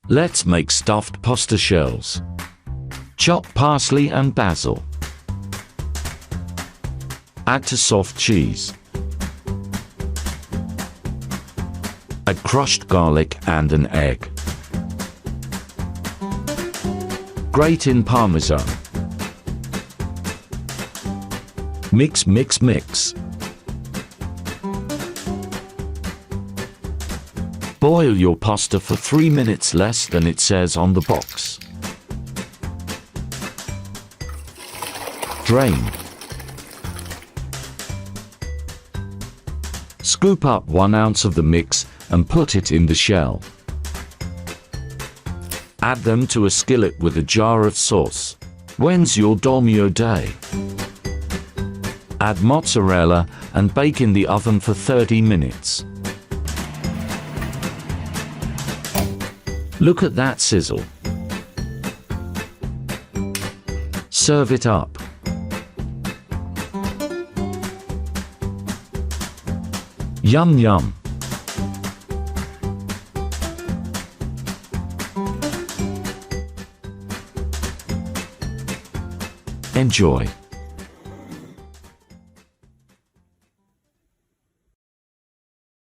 Let's make stuffed pasta shells. Chop parsley and basil. Add to soft cheese. Add crushed garlic and an egg. Grate in parmesan. Mix, mix, mix. Boil your pasta for 3 minutes, less than it says on the box. Drain. Scoop up 1 ounce of the mix and put it in the shell. Add them to a skillet with a jar of sauce. When's your dolmio day? Add mozzarella and bake in the oven for 30 minutes. Look at that sizzle. Serve it up. Yum yum. Enjoy.